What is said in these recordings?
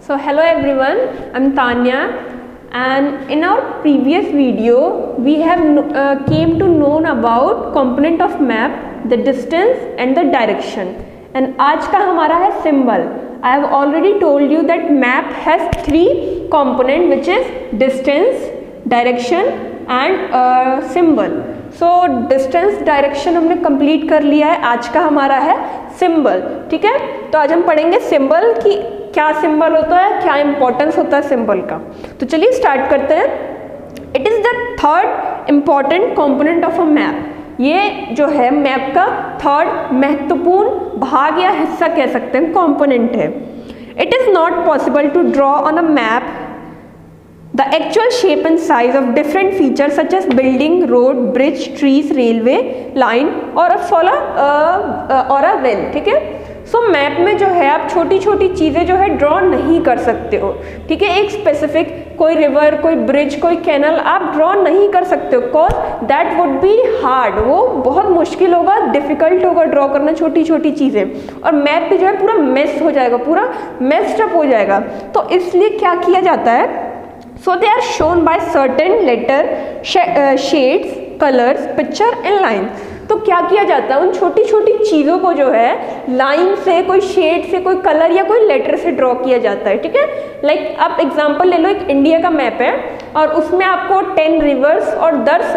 So hello everyone, I'm Tanya, and in our previous video we have came to know about component of map, the distance and the direction. And आज का हमारा है symbol. I have already told you that map has three component, which is distance, direction and symbol. So distance direction हमने complete कर लिया है. आज का हमारा है सिंबल. ठीक है, तो आज हम पढ़ेंगे सिंबल की क्या सिंबल होता है, क्या इंपॉर्टेंस होता है सिंबल का. तो चलिए स्टार्ट करते हैं. It is the third important component of a map. ये जो है मैप का थर्ड महत्वपूर्ण भाग या हिस्सा कह सकते हैं, कंपोनेंट है. It is not possible to draw on a map the actual shape and size of different features such as building, road, bridge, trees, railway line or a well. ठीक है, सो मैप में जो है आप छोटी छोटी चीज़ें जो है ड्रॉ नहीं कर सकते हो. ठीक है, एक स्पेसिफिक कोई रिवर, कोई ब्रिज, कोई कैनल आप ड्रॉ नहीं कर सकते हो, cause that would B hard. वो बहुत मुश्किल होगा, डिफिकल्ट होगा ड्रॉ करना छोटी छोटी चीज़ें, और मैप पे जो है पूरा मेस हो जाएगा, पूरा मेस्ड अप हो जाएगा. तो इसलिए क्या किया जाता है, so they are shown by certain letter shades, colors, picture and lines. तो क्या किया जाता है, उन छोटी छोटी चीज़ों को जो है लाइन से, कोई शेड से, कोई कलर या कोई लेटर से ड्रॉ किया जाता है. ठीक है, लाइक आप एग्जांपल ले लो, एक इंडिया का मैप है और उसमें आपको 10 रिवर्स और 10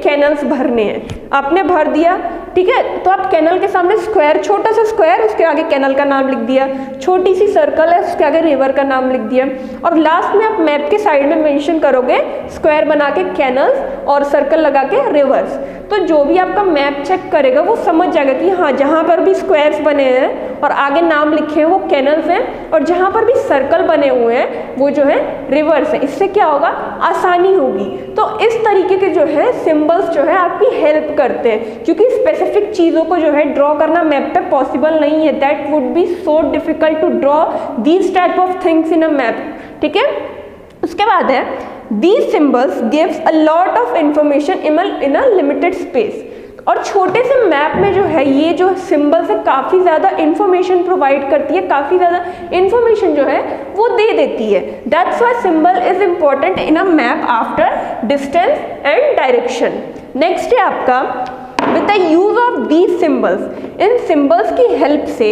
कैनल्स भरने हैं. आपने भर दिया, ठीक है, तो आप कैनल के सामने स्क्वायर, छोटा सा स्क्वायर, उसके आगे कैनल का नाम लिख दिया. छोटी सी सर्कल है, उसके आगे रिवर का नाम लिख दिया. और लास्ट में आप मैप के साइड में मेंशन करोगे स्क्वायर बना के कैनल्स और सर्कल लगा के रिवर्स. तो जो भी आपका मैप चेक करेगा वो समझ जाएगा कि हाँ, जहाँ पर भी स्क्वायर्स बने हैं और आगे नाम लिखे हैं वो कैनल्स हैं, और जहाँ पर भी सर्कल बने हुए हैं वो जो है रिवर्स है. इससे क्या होगा, आसानी होगी. तो इस तरीके के जो है सिंबल्स जो है आपकी हेल्प करते हैं, क्योंकि स्पेसिफिक चीज़ों को जो है ड्रॉ करना मैप पे पॉसिबल नहीं है. That would be so difficult to draw these type of things in a map. ठीक है, उसके बाद है these symbols gives a lot of information in a limited space. और छोटे से मैप में जो है ये जो सिंबल से काफ़ी ज़्यादा इंफॉर्मेशन प्रोवाइड करती है, काफ़ी ज़्यादा इंफॉर्मेशन जो है वो दे देती है. That's why symbol is important in a map after distance and direction. Next है आपका with the use of these symbols. In symbols की हेल्प से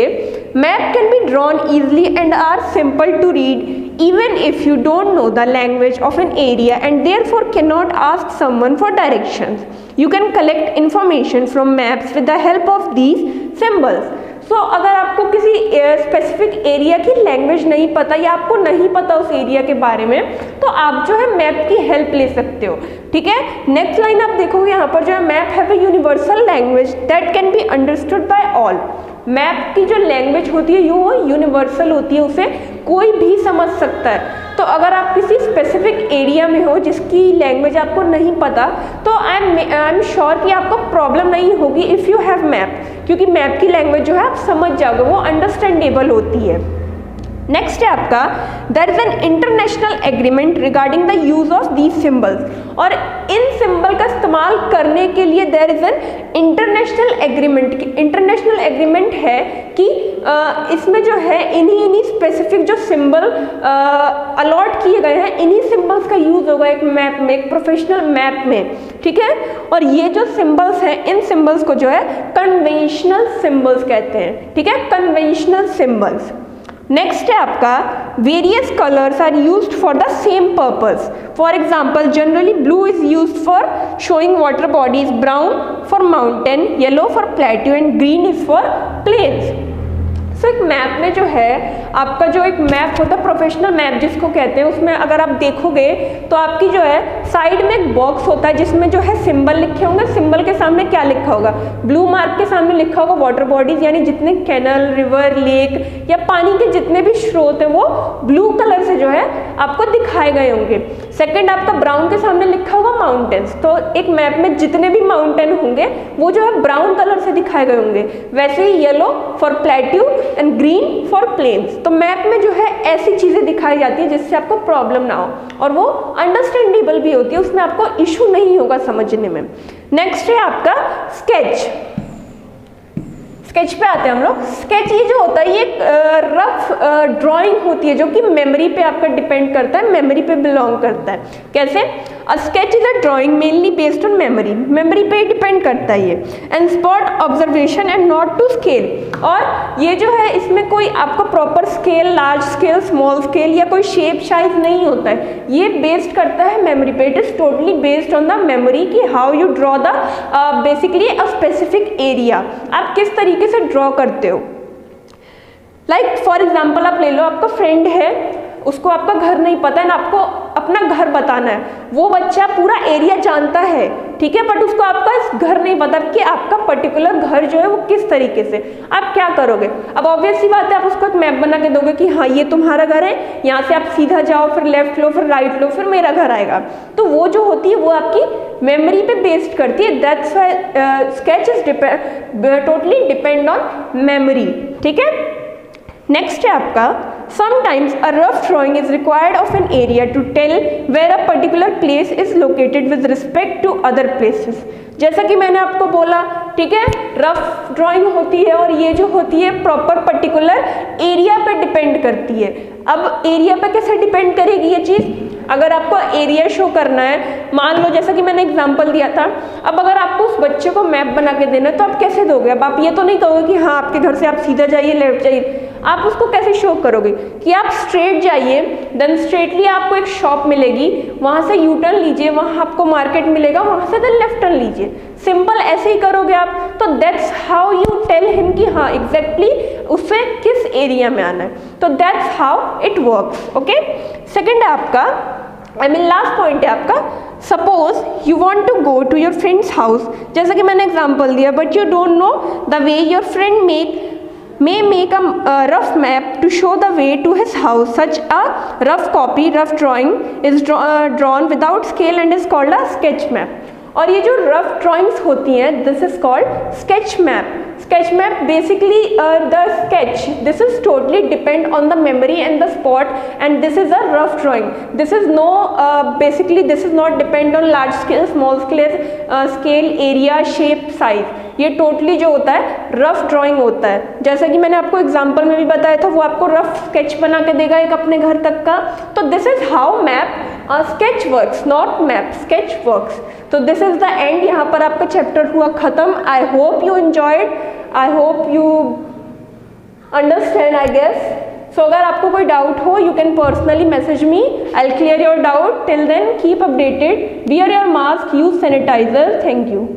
map can be drawn easily and are simple to read even if you don't know the language of an area and therefore cannot ask someone for directions. You can collect information from maps with the help of these symbols. सो अगर आपको किसी specific area की language नहीं पता या आपको नहीं पता उस एरिया के बारे में, तो आप जो है मैप की हेल्प ले सकते हो. ठीक है, नेक्स्ट लाइन आप देखोगे यहाँ पर जो है map have a universal language that can be understood by all. Map की जो लैंग्वेज होती है वो यूनिवर्सल होती है, उसे कोई भी समझ सकता है. तो अगर आप किसी स्पेसिफिक एरिया में हो जिसकी लैंग्वेज आपको नहीं पता, तो आई एम श्योर कि आपको प्रॉब्लम नहीं होगी इफ़ यू हैव मैप, क्योंकि मैप की लैंग्वेज जो है आप समझ जाओगे, वो अंडरस्टैंडेबल होती है. नेक्स्ट है आपका there is an international agreement regarding the use of these symbols. और इन सिंबल का इस्तेमाल करने के लिए there is an international agreement. International agreement है कि इसमें जो है इन्हीं स्पेसिफिक जो सिंबल अलॉट किए गए हैं, इन्हीं सिंबल्स का यूज होगा एक मैप में, एक प्रोफेशनल मैप में. ठीक है, और ये जो सिंबल्स हैं, इन सिंबल्स को जो है कन्वेंशनल सिंबल्स कहते हैं. ठीक है, कन्वेंशनल सिंबल्स. नेक्स्ट है आपका various colours are used for the same purpose. For example generally blue is used for showing water bodies, brown for mountain, yellow for plateau and green is for plains. So एक map में जो है आपका जो एक map होता है, professional map जिसको कहते हैं, उसमें अगर आप देखोगे तो आपकी जो है साइड में एक बॉक्स होता है जिसमें जो है सिंबल लिखे होंगे. सिंबल के सामने क्या लिखा होगा, ब्लू मार्क के सामने लिखा होगा वाटर बॉडीज, यानी जितने कैनल, रिवर, लेक या पानी के जितने भी स्रोत हैं वो ब्लू कलर से जो है आपको दिखाए गए होंगे. सेकंड आपका ब्राउन के सामने लिखा होगा माउंटेन्स. तो एक मैप में जितने भी माउंटेन होंगे वो जो है ब्राउन कलर से दिखाए गए होंगे. वैसे ही yellow for plateau and green for plains. तो मैप में जो है ऐसी चीज़ें दिखाई जाती है जिससे आपको प्रॉब्लम ना हो, और वो अंडरस्टैंडेबल भी होती है, उसमें आपको इशू नहीं होगा समझने में. नेक्स्ट है आपका स्केच. स्केच पे आते हैं हम लोग। स्केच ये जो होता है ये रफ ड्राइंग होती है जो कि मेमोरी पे आपका डिपेंड करता है, मेमोरी पे बिलोंग करता है। कैसे? A sketch is a drawing mainly based on memory, memory पे डिपेंड करता है ये, and spot observation and not to scale. और ये जो है इसमें कोई आपको proper scale, large scale, small scale या कोई शेप साइज नहीं होता है, ये बेस्ड करता है मेमोरी पे। It is totally based on the memory कि how you draw the basically a specific area, आप किस तरीके से ड्रॉ करते हो। लाइक फॉर एग्जाम्पल आप ले लो, आपका फ्रेंड है, उसको आपका घर नहीं पता है ना, आपको अपना घर बताना है, वो बच्चा पूरा एरिया जानता है, ठीक है, बट उसको आपका घर नहीं पता कि आपका पर्टिकुलर घर जो है वो किस तरीके से, आप क्या करोगे? अब ऑब्वियस सी बात है, आप उसको एक मैप बना के दोगे कि हाँ ये तुम्हारा घर है, यहाँ से आप सीधा जाओ, फिर लेफ्ट लो, फिर राइट लो, फिर मेरा घर आएगा। तो वो जो होती है वो आपकी मेमोरी पे बेस्ड करती है। That's why sketch is totally depend on memory, ठीक है। नेक्स्ट है आपका sometimes a rough drawing is required of an area to tell where a particular place is located with respect to other places। जैसा कि मैंने आपको बोला, ठीक है, रफ ड्राइंग होती है और ये जो होती है प्रॉपर पर्टिकुलर एरिया पे डिपेंड करती है। अब एरिया पे कैसे डिपेंड करेगी ये चीज़? अगर आपको एरिया शो करना है, मान लो जैसा कि मैंने एग्जांपल दिया था, अब अगर आपको उस बच्चे को मैप बना के देना है तो आप कैसे दोगे? अब आप ये तो नहीं कहोगे कि हाँ आपके घर से आप सीधा जाइए, लेफ्ट जाइए, आप उसको कैसे शो करोगे कि आप स्ट्रेट जाइए, देन स्ट्रेटली आपको एक शॉप मिलेगी, वहाँ से यू टर्न लीजिए, वहाँ आपको मार्केट मिलेगा, वहाँ से देन लेफ्ट टर्न लीजिए, सिंपल ऐसे ही करोगे आप। तो that's how you tell him कि हाँ एग्जैक्टली उससे किस एरिया में आना है, तो that's how it works. Okay, second है आपका, लास्ट पॉइंट है आपका, suppose you want to go to your friend's house, जैसा कि मैंने एग्जाम्पल दिया, but you don't know the way your friend may make a rough map to show the way to his house. Such a rough drawing is drawn without scale and is called a sketch map। और ये जो rough drawings होती हैं, this is called sketch map. Sketch map basically the sketch, this is totally depend on the memory and the spot, and this is a rough drawing. This is no basically this is not depend on large scale, small scale, area, shape, size. ये totally जो होता है rough drawing होता है। जैसा कि मैंने आपको एग्जांपल में भी बताया था, वो आपको रफ स्केच बना के देगा एक अपने घर तक का। तो this is how map sketch works, not map, sketch works. तो दिस इज द एंड, यहाँ पर आपका चैप्टर हुआ खत्म। I hope you enjoyed, I hope you understand, I guess. So अगर आपको कोई डाउट हो, you can personally message me, I will clear your doubt. Till then keep updated, wear your mask, use sanitizer. Thank you.